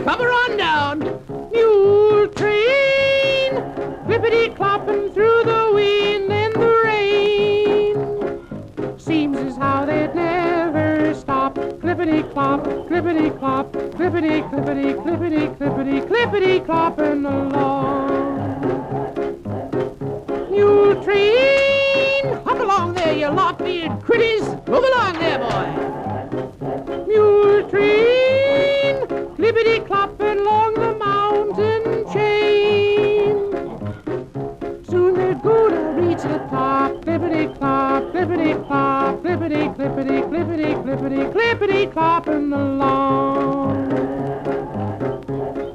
Cover on down. Mule train, clippity-clopping through the wind and the rain. Seems as how they'd never stop. Clippity-clop, clippity-clop, clippity, clippity, clippity, clippity-clopping along. Mule train, hop along there, you lop-eared critties. Move along there, boy. Mule train, clippity-clopping along the mountain chain. Soon they're gonna reach the top. Clippity-clop, clippity-clop, clippity, clippity, clippity, clippity, clippity-clopping along.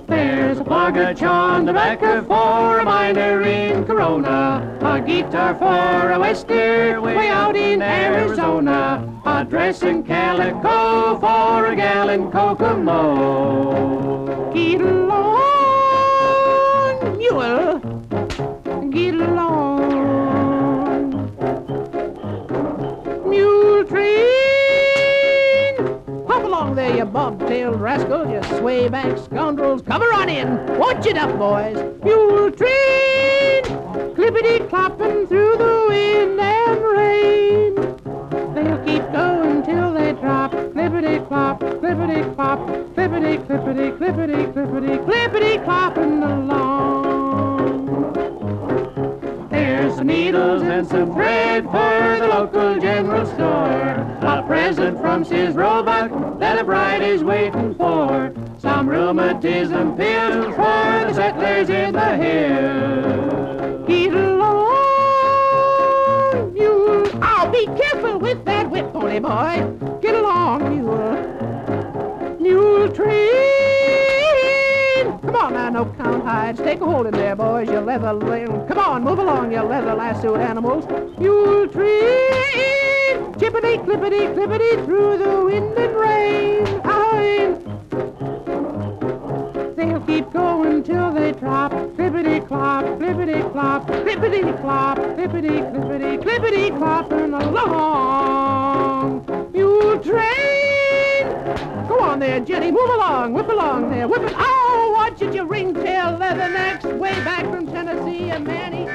There's a plugage on the backer for a miner in Corona, a guitar for a wester way out in Arizona, a dress in calico for a gal in Kokomo. Get along, mule, get along. Mule train, hop along there, you bob-tailed rascal, you sway-back scoundrels. Cover on in, watch it up, boys. Mule train, clippity-clopping through the wind and rain. They'll keep going till they drop. Clippity-clop, clippity-clop, clippity, clippity, clippity, clippity, clippity-clopping along. There's some needles and some thread for the local general store, a present from Sis Roebuck that a bride is waiting for, some rheumatism pills for the settlers in the hills. Get along, mule. Oh, be careful with that whip, pony boy. Get along, mule. Mule train. Come on now, no count hides. Take a hold in there, boys, you leather... Come on, move along, you leather lassoed animals. Mule train. Chippity, clippity, clippity through the wind and rain. Ahoy. They'll keep going till they drop. Clippity-clop, clippity-clop, clippity-clop, clippity-clippity, clippity-clopping along. Mule train! Go on there, Jenny, move along, whip along there, whip it. Oh, watch it, you ring-tail leathernecks, way back from Tennessee, and Manny.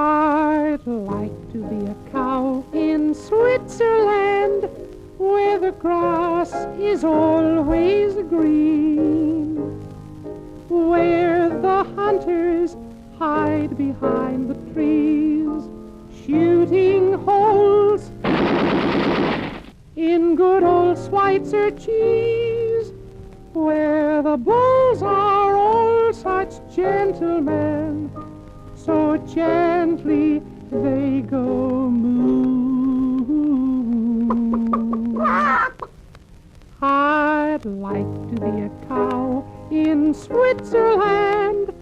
I'd like to be a cow in Switzerland, where the grass is always green, where the hunters hide behind the trees, shooting holes in good old Schweitzer cheese, where the bulls are all such gentlemen, so gently they go moo. I'd like to be a cow in Switzerland,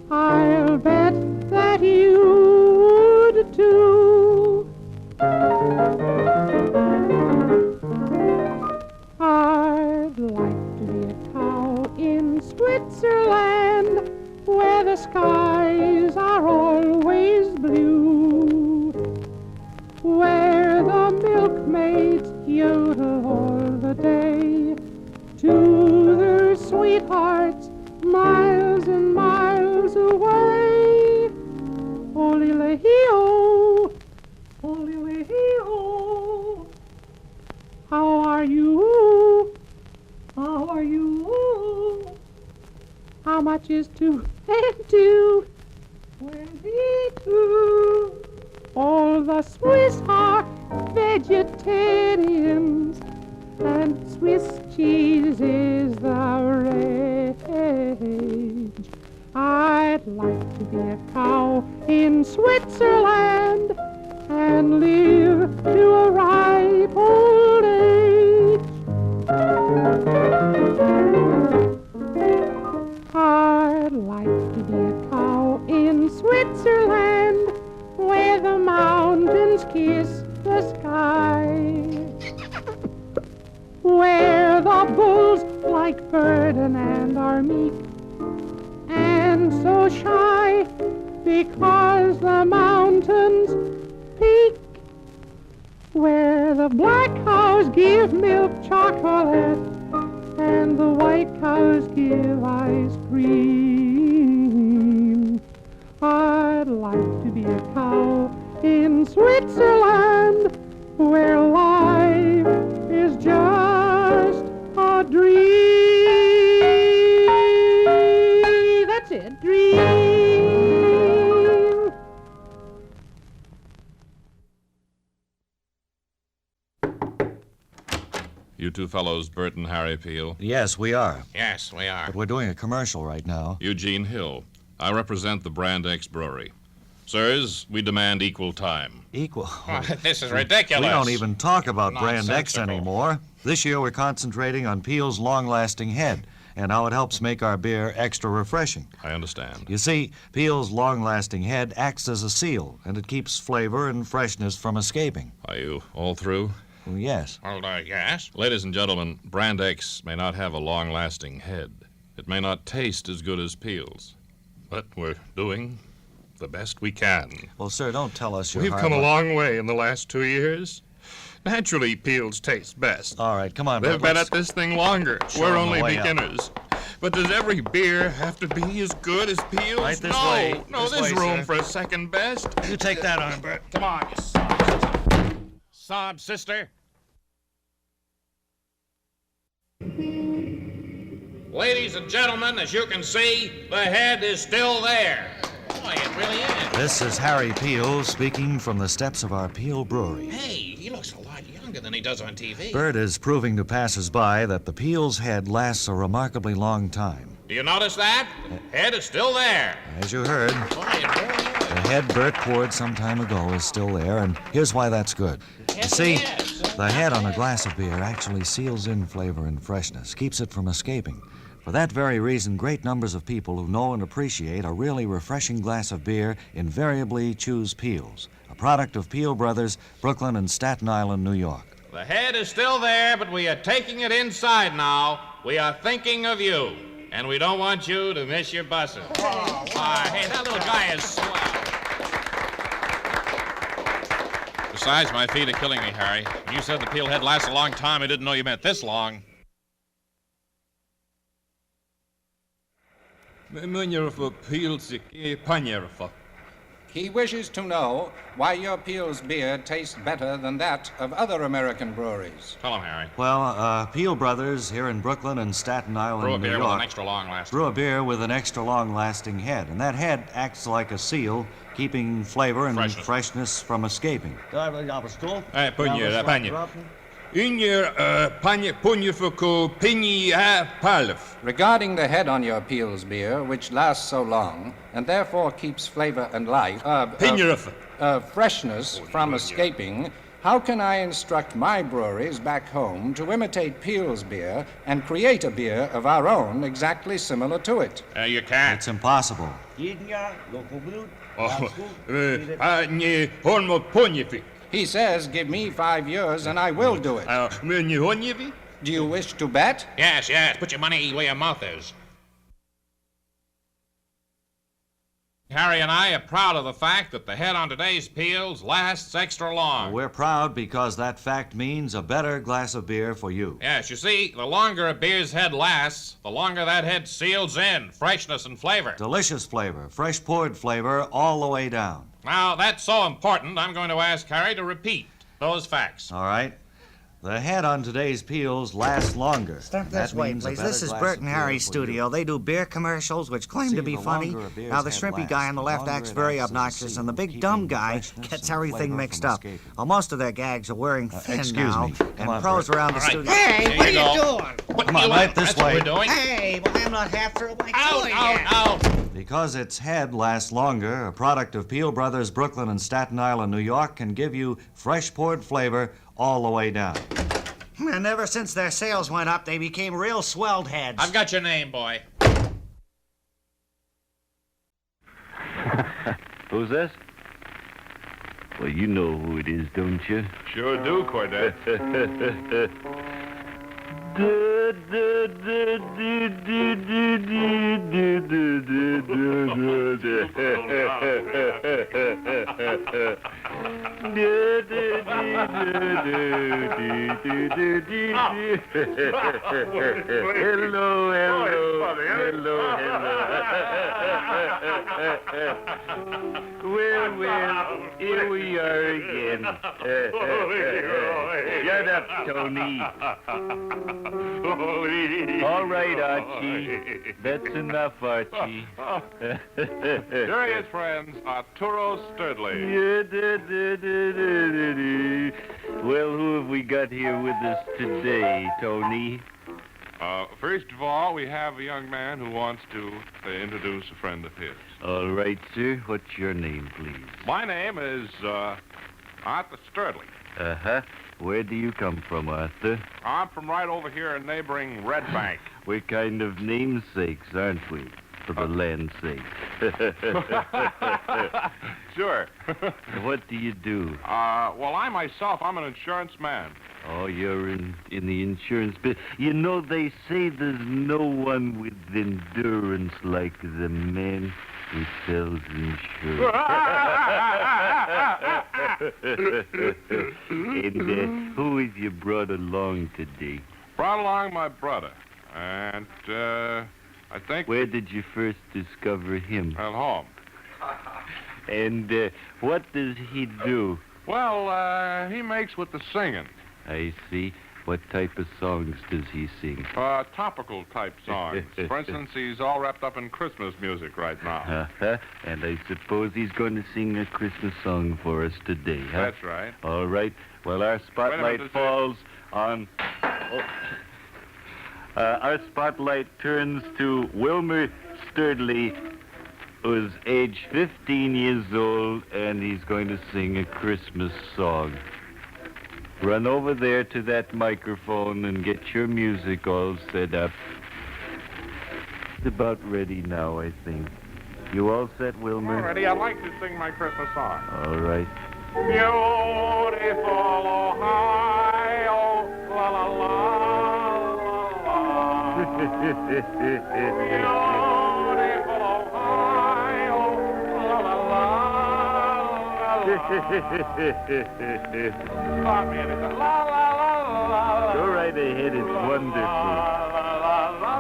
I'll bet that you would too. I'd like to be a cow in Switzerland, where the skies are always blue, where the milkmaids yodel all the day to their sweethearts miles and miles away. Ole-le-hee-oh, ole-le-hee-oh. How are you? How are you? How much is 2 and 2? 22. All the Swiss are vegetarians, and Swiss cheese is the rage. I'd like to be a cow in Switzerland and live to a ripe old age. I'd like to be a cow in Switzerland, where the mountains kiss the sky, where the bulls like Ferdinand are meek and so shy because the mountains peak, where the black cows give milk chocolate and the white cows give ice cream. I'd like to be a cow in Switzerland, where life is just a dream. That's it, dream. You two fellows, Bert and Harry Peel. Yes, we are. Yes, we are. But we're doing a commercial right now. Eugene Hill. I represent the Brand X Brewery. Sirs, we demand equal time. Equal? Oh, this is ridiculous. We don't even talk about Brand X Nonsensical. anymore. This year we're concentrating on Piels' long-lasting head and how it helps make our beer extra refreshing. I understand. You see, Piels' long-lasting head acts as a seal, and it keeps flavor and freshness from escaping. Are you all through? Well, yes. Well, yes. Ladies and gentlemen, Brand X may not have a long-lasting head. It may not taste as good as Piels. But we're doing the best we can. Well, sir, don't tell us you're We've come a long way in the last 2 years. Naturally, Piels tastes best. All right, come on, They've Bert, been let's- at this thing longer. Show We're 'em the only way up. beginners. But does every beer have to be as good as Piels? Right this no, way. no, This there's way, room sir. for a second best. You take that arm, Bert. Come on, you sob sister. Ladies and gentlemen, as you can see, the head is still there. Boy, it really is. This is Harry Peel speaking from the steps of our Peel Brewery. Hey, he looks a lot younger than he does on TV. Bert is proving to passers-by that the Piels' head lasts a remarkably long time. Do you notice that? Head is still there. As you heard, Boy, it really is. the head Bert poured some time ago is still there, and here's why that's good. You Yes, see, it is. the head on a glass of beer actually seals in flavor and freshness, keeps it from escaping. For that very reason, great numbers of people who know and appreciate a really refreshing glass of beer invariably choose Piels, a product of Peel Brothers, Brooklyn and Staten Island, New York. The head is still there, but we are taking it inside now. We are thinking of you, and we don't want you to miss your buses. Hey, that little guy is swell. Besides, my feet are killing me, Harry. You said the Peel head lasts a long time. I didn't know you meant this long. He wishes to know why your Piels beer tastes better than that of other American breweries. Tell him, Harry. Well, Peel Brothers here in Brooklyn and Staten Island, Brew a New beer York, with an extra long lasting. brew a beer with an extra long-lasting head, and that head acts like a seal, keeping flavor and freshness from escaping. Regarding the head on your Piels beer, which lasts so long, and therefore keeps flavor and life, freshness from escaping, how can I instruct my breweries back home to imitate Piels beer and create a beer of our own exactly similar to it? You can't. It's impossible. He says, give me 5 years and I will do it. Do you wish to bet? Yes, yes. Put your money where your mouth is. Harry and I are proud of the fact that the head on today's Piels lasts extra long. We're proud because that fact means a better glass of beer for you. Yes, you see, the longer a beer's head lasts, the longer that head seals in freshness and flavor. Delicious flavor, fresh poured flavor all the way down. Now, that's so important, I'm going to ask Harry to repeat those facts. All right? The head on today's Piels lasts longer. Step That this way, means a please. better This is glass Bert of and beer Harry's for studio. you. They do beer commercials which claim See, to be the funny. longer a beer's Now, the head shrimpy lasts, guy on the the left longer acts it very acts as a obnoxious, and the seal, big keeping dumb guy freshness gets and everything flavor mixed from up. escaping. Well, most of their gags are wearing thin excuse now, me. Come and on, pros Bert. around the All right. studio. Hey, what are you you go. doing? What Come on, you right want? this That's what way. we're doing. Hey, well, I'm not half through my Out, tour out, yet. out. Because its head lasts longer, a product of Peel Brothers, Brooklyn and Staten Island, New York, can give you fresh poured flavor all the way down. And ever since their sales went up, they became real swelled heads. I've got your name, boy. Who's this? Well, you know who it is, don't you? Sure do, Cordet. Well, here we are again. Shut up, Tony. All right, Archie. That's enough, Archie. There he is, friends. Arturo Sturdley. Well, who have we got here with us today, Tony? First of all, we have a young man who wants to introduce a friend of his. All right, sir. What's your name, please? My name is Arthur Sturdley. Uh-huh. Where do you come from, Arthur? I'm from right over here in neighboring Red Bank. We're kind of namesakes, aren't we? For the land's sake. Sure. What do you do? Well, I myself, I'm an insurance man. Oh, you're in the insurance business. You know, they say there's no one with endurance like the man who sells insurance. And who have you brought along today? Brought along my brother. And, I think... Where did you first discover him? At home. And what does he do? Well, he makes with the singing. I see. What type of songs does he sing? Topical type songs. For instance, he's all wrapped up in Christmas music right now. And I suppose he's going to sing a Christmas song for us today, huh? That's right. All right. Well, our spotlight falls on... our spotlight turns to Wilmer Sturdley, who's age 15 years old, and he's going to sing a Christmas song. Run over there to that microphone and get your music all set up. It's about ready now, I think. You all set, Wilmer? Already, I'd like to sing my Christmas song. All right. Beautiful Ohio, la la la la la. Beautiful Ohio, la la la la la. Stop me, it's a la la la la. Go right ahead, it's wonderful.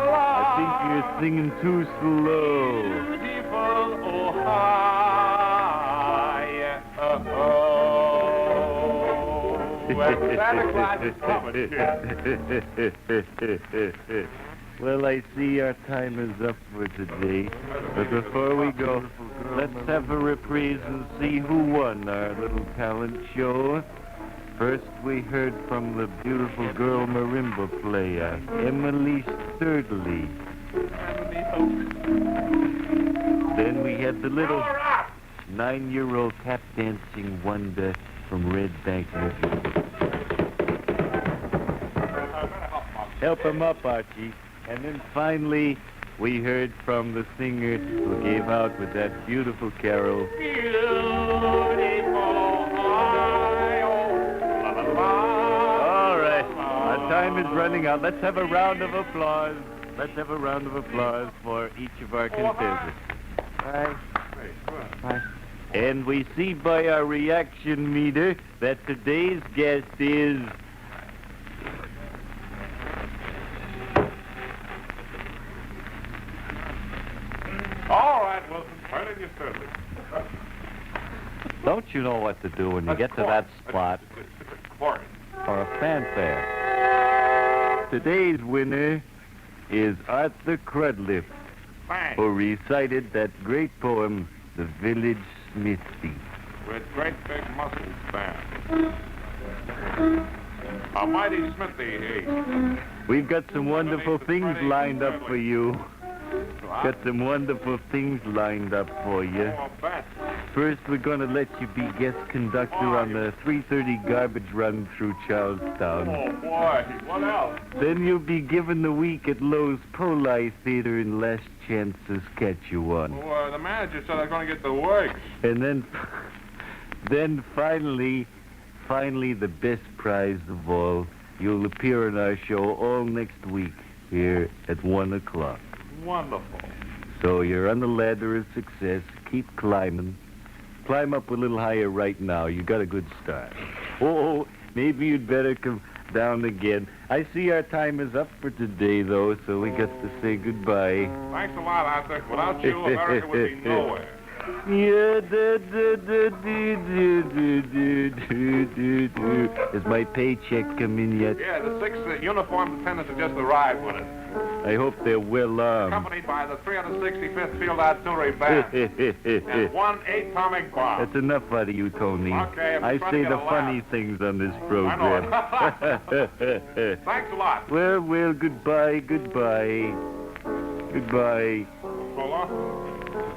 I think you're singing too slow. Beautiful Ohio. Well, Santa Claus is coming. Well, I see our time is up for today. But before we go, let's have a reprise and see who won our little talent show. First, we heard from the beautiful girl marimba player, Emily Sturdley. Then we had the little 9-year-old tap dancing wonder from Red Bank, Michigan. Help him up, Archie. And then finally, we heard from the singer who came out with that beautiful carol. All right, our time is running out. Let's have a round of applause. Let's have a round of applause for each of our contestants. Bye. Bye. And we see by our reaction meter that today's guest is... All right, Wilson, turn in your Sturdley. Don't you know what to do when you get to that spot for a fanfare? Today's winner is Arthur Crudliff, Thanks. who recited that great poem, The Village Smithy. With great big muscles, man. A mighty smithy, he. We've got some wonderful things lined up for you. Got some wonderful things lined up for you. Oh, bet. First, we're going to let you be guest conductor on the 3:30 garbage run through Charlestown. Oh, boy. What else? Then you'll be given the week at Lowe's Poli Theater in Last Chance Saskatchewan. Well, the manager said I was going to get the work. And then finally, the best prize of all, You'll appear in our show all next week here at 1 o'clock. Wonderful. So you're on the ladder of success. Keep climbing. Climb up a little higher right now. You got a good start. Oh, maybe you'd better come down again. I see our time is up for today, though, so we got to say goodbye. Thanks a lot, Arthur. Without you, America would be nowhere. Yeah, Has my paycheck come in yet? Yeah, the 6 uniformed attendants have just arrived with it. I hope they're well armed. Accompanied by the 365th Field Artillery Band. And 1 atomic bomb. That's enough out of you, Tony. Okay, I'm I trying say to get the a funny laugh. things on this I program. know. Thanks a lot. Well, goodbye. Goodbye. So long.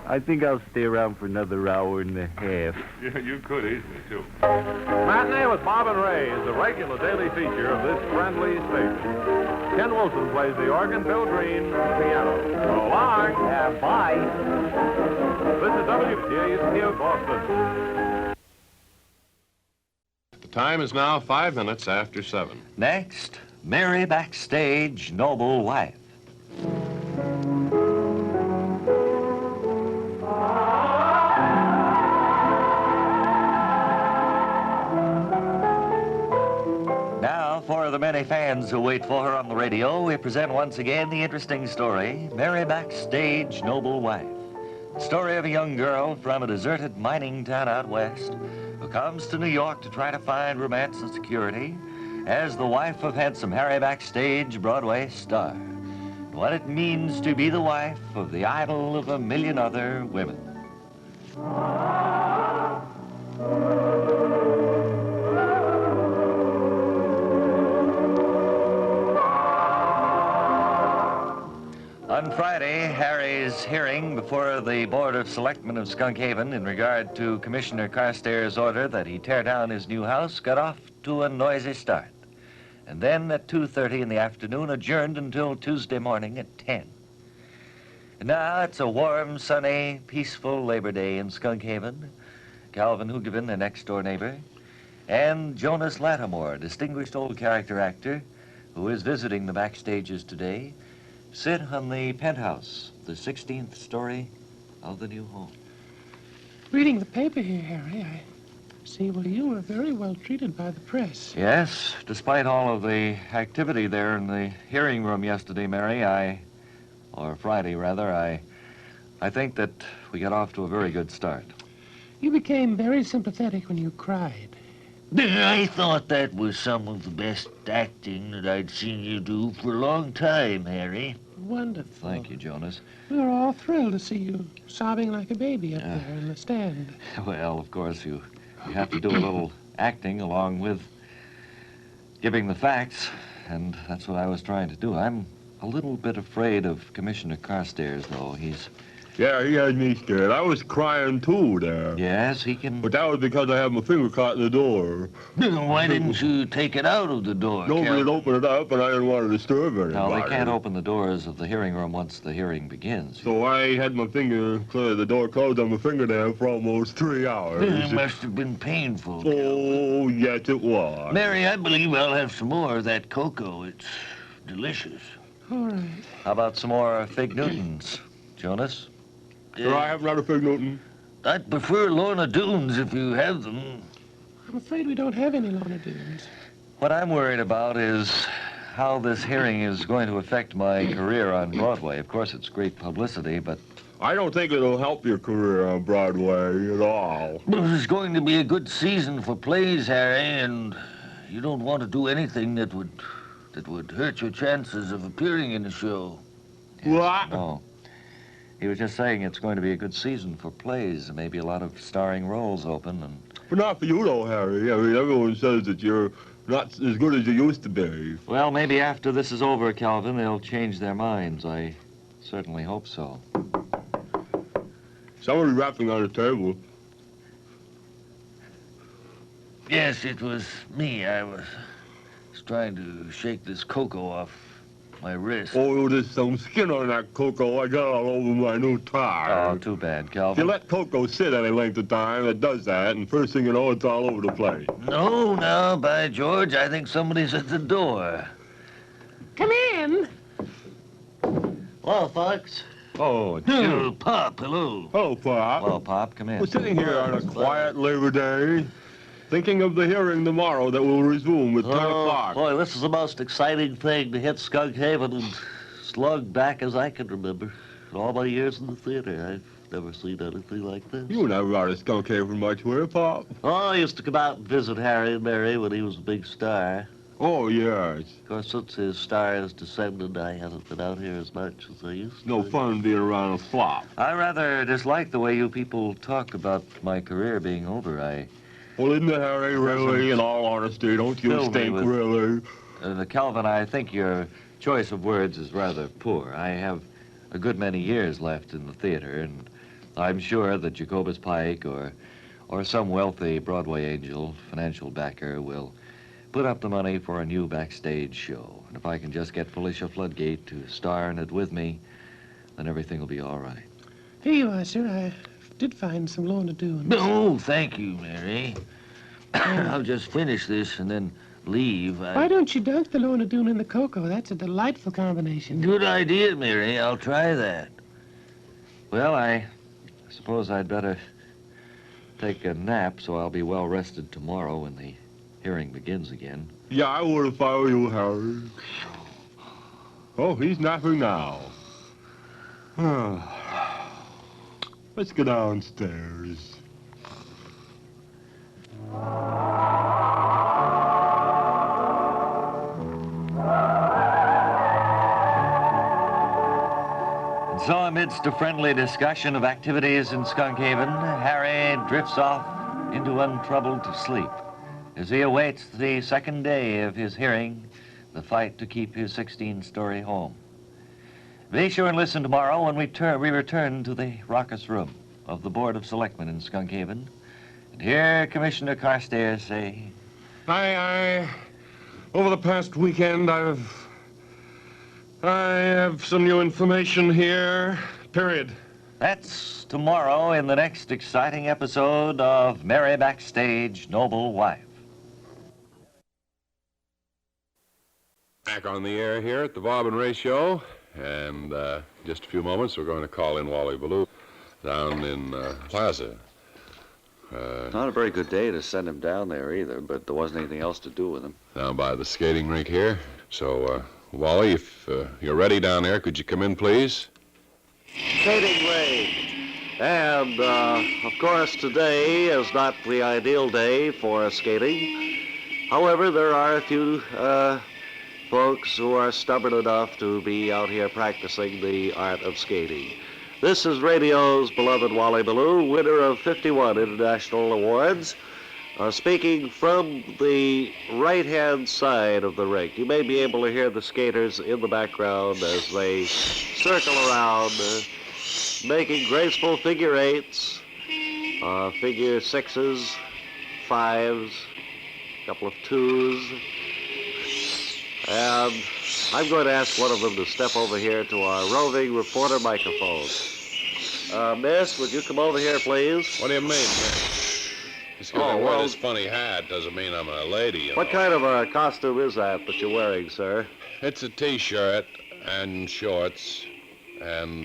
I think I'll stay around for another hour and a half. Yeah, you could easily, too. Matinee with Bob and Ray is a regular daily feature of this friendly station. Ken Wilson plays the organ, Bill Green, the piano. So long. Bye. This is WKUC Boston. The time is now 5 minutes after 7. Next, Mary Backstayge, noble wife. Now, for the many fans who wait for her on the radio, we present once again the interesting story, Mary Backstayge, noble wife. The story of a young girl from a deserted mining town out west who comes to New York to try to find romance and security as the wife of handsome Harry Backstayge, Broadway star. What it means to be the wife of the idol of a million other women. On Friday, Harry's hearing before the Board of Selectmen of Skunk Haven in regard to Commissioner Carstairs' order that he tear down his new house got off to a noisy start. And then at 2:30 in the afternoon adjourned until Tuesday morning at 10. And now it's a warm, sunny, peaceful Labor Day in Skunk Haven. Calvin Hoogevin, their next-door neighbor, and Jonas Lattimore, distinguished old character actor who is visiting the Backstages today, sit on the penthouse, the 16th story of the new home. Reading the paper here, Harry, I see, well, you were very well treated by the press. Yes, despite all of the activity there in the hearing room yesterday, Mary, or Friday rather, I think that we got off to a very good start. You became very sympathetic when you cried. I thought that was some of the best acting that I'd seen you do for a long time, Harry. Wonderful. Thank you, Jonas. We were all thrilled to see you sobbing like a baby up there in the stand. Well, of course, you have to do a little acting along with giving the facts, and that's what I was trying to do. I'm a little bit afraid of Commissioner Carstairs, though. Yeah, he had me scared. I was crying too there. Yes, he can... But that was because I had my finger caught in the door. Why didn't you take it out of the door, Nobody Cal? had opened it up, and I didn't want to disturb anybody. No, they can't open the doors of the hearing room once the hearing begins. So I had my finger, the door closed on my fingernail for almost 3 hours. It must have been painful, Cal. Oh, yes, it was. Mary, I believe I'll have some more of that cocoa. It's delicious. All right. How about some more Fig Newtons, Jonas? Sir, I have not a Fig Newton. I'd prefer Lorna Doones if you have them. I'm afraid we don't have any Lorna Doones. What I'm worried about is how this hearing is going to affect my career on Broadway. Of course, it's great publicity, but... I don't think it'll help your career on Broadway at all. This is going to be a good season for plays, Harry, and you don't want to do anything that would hurt your chances of appearing in the show. What? No. He was just saying it's going to be a good season for plays, and maybe a lot of starring roles open, and... But not for you, though, Harry. I mean, everyone says that you're not as good as you used to be. Well, maybe after this is over, Calvin, they'll change their minds. I certainly hope so. Somebody rapping on the table. Yes, it was me. I was trying to shake this cocoa off my wrist. Oh, there's some skin on that Coco. I got all over my new tire. Oh, too bad, If Calvin. you let Coco sit any length of time, it does that, and first thing you know, it's all over the place. No, by George, I think somebody's at the door. Come in. Hello, Fox. Oh, it's you. Pop, hello. Hello, Pop. Hello, Pop. Come in. We're sitting here on a quiet Labor Day, thinking of the hearing tomorrow that will resume at 10 o'clock. Boy, this is the most exciting thing to hit Skunk Haven and slug back as I can remember. In all my years in the theater, I've never seen anything like this. You never out of Skunk Haven much, were you, Pop? Oh, I used to come out and visit Harry and Mary when he was a big star. Oh, yes. Of course, since his star has descended, I haven't been out here as much as I used to. No fun being around a flop. I rather dislike the way you people talk about my career being over. Well, isn't it, Harry, really, in all honesty, don't you Fill me stink, with- really? Calvin, I think your choice of words is rather poor. I have a good many years left in the theater, and I'm sure that Jacobus Pike or some wealthy Broadway angel, financial backer, will put up the money for a new Backstage show. And if I can just get Felicia Floodgate to star in it with me, then everything will be all right. Here you are, sir. I did find some lawn to do. No, thank you, Mary. I'll just finish this and then leave. Why don't you dunk the lawn to do in the cocoa? That's a delightful combination. Good idea, Mary. I'll try that. Well, I suppose I'd better take a nap so I'll be well rested tomorrow when the hearing begins again. Yeah, I would if I were you, Harry. Oh, he's napping now. Let's go downstairs. And so, amidst a friendly discussion of activities in Skunk Haven, Harry drifts off into untroubled sleep as he awaits the second day of his hearing, the fight to keep his 16-story home. Be sure and listen tomorrow when we return to the raucous room of the Board of Selectmen in Skunk Haven and hear Commissioner Carstairs say, Over the past weekend, I have some new information here, period. that's tomorrow in the next exciting episode of Mary Backstage, Noble Wife. Back on the air here at the Bob and Ray Show. And just a few moments, we're going to call in Wally Ballou down in Plaza. Not a very good day to send him down there either, but there wasn't anything else to do with him. Down by the skating rink here. So, Wally, if you're ready down there, could you come in, please? Skating rink. And, of course, today is not the ideal day for skating. However, there are a few folks who are stubborn enough to be out here practicing the art of skating. This is radio's beloved Wally Ballou, winner of 51 international awards, speaking from the right-hand side of the rink. You may be able to hear the skaters in the background as they circle around, making graceful figure eights, figure sixes, fives, a couple of twos. And I'm going to ask one of them to step over here to our roving reporter microphone. Miss, would you come over here, please? What do you mean, man? Just because I wear this funny hat doesn't mean I'm a lady, you What know. kind of a costume is that you're wearing, sir? It's a T-shirt and shorts and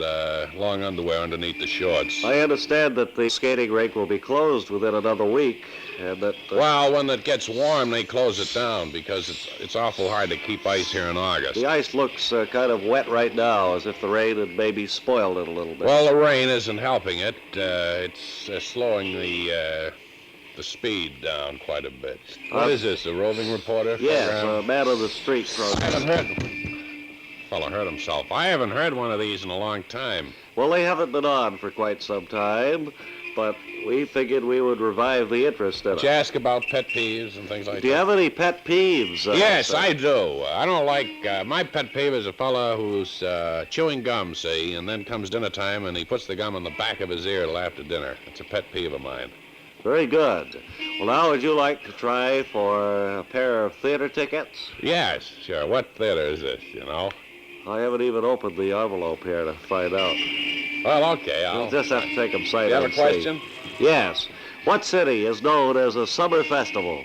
long underwear underneath the shorts. I understand that the skating rink will be closed within another week, and that... Well, when it gets warm, they close it down because it's awful hard to keep ice here in August. The ice looks kind of wet right now, as if the rain had maybe spoiled it a little bit. Well, the rain isn't helping it. It's slowing the speed down quite a bit. What is this, a roving reporter? Yes, program? a man on the street program. I haven't heard... Fella hurt himself. I haven't heard one of these in a long time. Well, they haven't been on for quite some time, but we figured we would revive the interest in Did you it. ask about pet peeves and things like that? Do you have any pet peeves? Yes, sir? I do. I don't like... my pet peeve is a fella who's chewing gum, see, and then comes dinner time and he puts the gum in the back of his ear till after dinner. It's a pet peeve of mine. Very good. Well, now, would you like to try for a pair of theater tickets? Yes, sure. What theater is this, you know? I haven't even opened the envelope here to find out. Well, okay, We'll just have to take them sight You have a unseen. question? Yes. What city is known as a summer festival?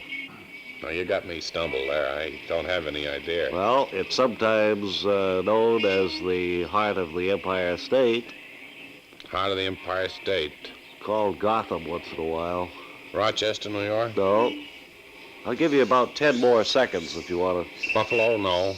No, you got me stumbled there. I don't have any idea. Well, it's sometimes known as the heart of the Empire State. Heart of the Empire State. Called Gotham once in a while. Rochester, New York? No. I'll give you about 10 more seconds if you want to. Buffalo, no.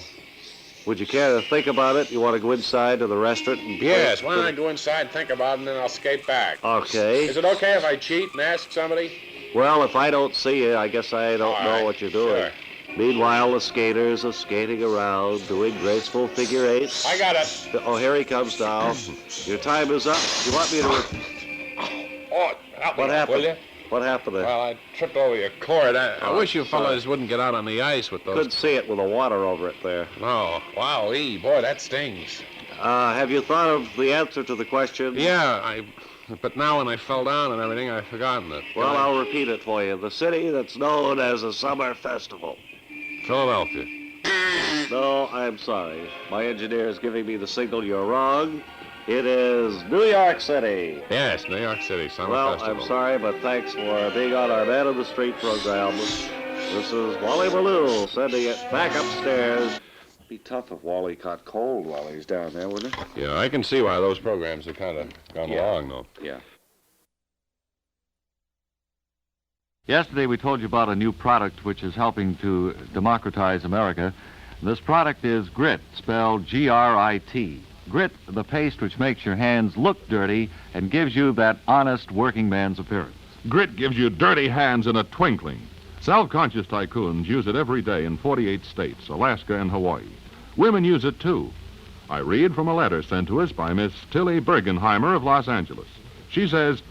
Would you care to think about it? You want to go inside to the restaurant? And Yes, why don't I go inside and think about it, and then I'll skate back. Okay. Is it okay if I cheat and ask somebody? Well, if I don't see you, I guess I don't All know right, what you're doing. sure. Meanwhile, the skaters are skating around, doing graceful figure eights. I got it. Oh, here he comes now. Your time is up. You want me to... Oh, help me What up, happened? will you? What happened there? Well, I tripped over your cord. I Oh, wish you sorry. fellas wouldn't get out on the ice with those. Couldn't see it with the water over it there. No. Wow-ee, boy, that stings. Have you thought of the answer to the question? Yeah, but now when I fell down and everything, I've forgotten it. Well, I'll repeat it for you. The city that's known as a summer festival. Philadelphia. No, I'm sorry. My engineer is giving me the signal you're wrong. It is New York City. Yes, New York City Summer Well, Festival. I'm sorry, but thanks for being on our Man of the Street program. This is Wally Ballou sending it back upstairs. It'd be tough if Wally caught cold while he's down there, wouldn't it? Yeah, I can see why those programs have kind of gone along, though. Yeah. Yesterday we told you about a new product which is helping to democratize America. This product is Grit, spelled G-R-I-T. Grit, the paste which makes your hands look dirty and gives you that honest working man's appearance. Grit gives you dirty hands in a twinkling. Self-conscious tycoons use it every day in 48 states, Alaska and Hawaii. Women use it, too. I read from a letter sent to us by Miss Tilly Bergenheimer of Los Angeles. She says,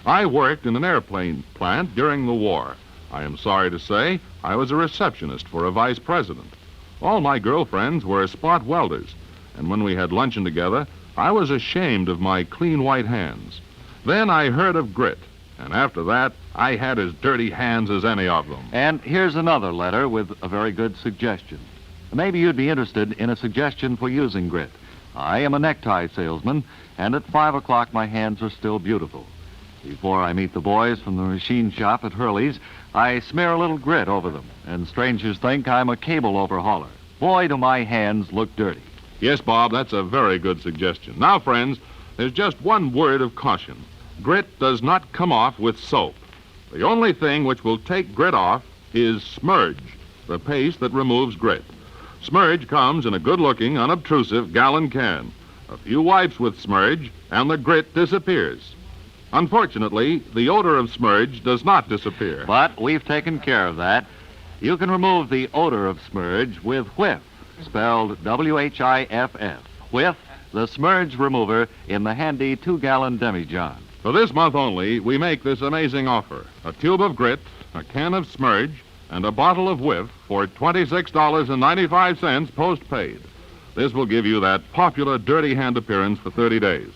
I worked in an airplane plant during the war. I am sorry to say I was a receptionist for a vice president. All my girlfriends were spot welders, and when we had luncheon together, I was ashamed of my clean white hands. Then I heard of Grit, and after that, I had as dirty hands as any of them. And here's another letter with a very good suggestion. Maybe you'd be interested in a suggestion for using Grit. I am a necktie salesman, and at 5 o'clock my hands are still beautiful. Before I meet the boys from the machine shop at Hurley's, I smear a little Grit over them, and strangers think I'm a cable overhauler. Boy, do my hands look dirty. Yes, Bob, that's a very good suggestion. Now, friends, there's just one word of caution. Grit does not come off with soap. The only thing which will take Grit off is Smurge, the paste that removes Grit. Smurge comes in a good-looking, unobtrusive gallon can. A few wipes with Smurge, and the Grit disappears. Unfortunately, the odor of Smurge does not disappear. But we've taken care of that. You can remove the odor of Smurge with Whiff, spelled W-H-I-F-F. Whiff, the Smurge remover in the handy 2-gallon demijohn. For this month only, we make this amazing offer. A tube of Grit, a can of Smurge, and a bottle of Whiff for $26.95 postpaid. This will give you that popular dirty hand appearance for 30 days.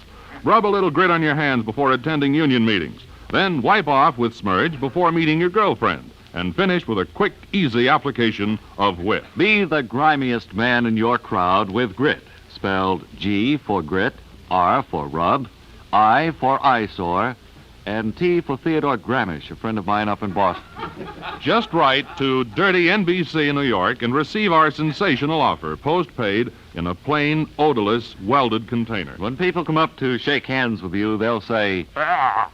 Rub a little Grit on your hands before attending union meetings. Then wipe off with Smurge before meeting your girlfriend. And finish with a quick, easy application of Whiff. Be the grimiest man in your crowd with Grit, spelled G for grit, R for rub, I for eyesore, and T for Theodore Gramish, a friend of mine up in Boston. Just write to Dirty NBC in New York and receive our sensational offer, postpaid, in a plain, odorless, welded container. When people come up to shake hands with you, they'll say, Ah!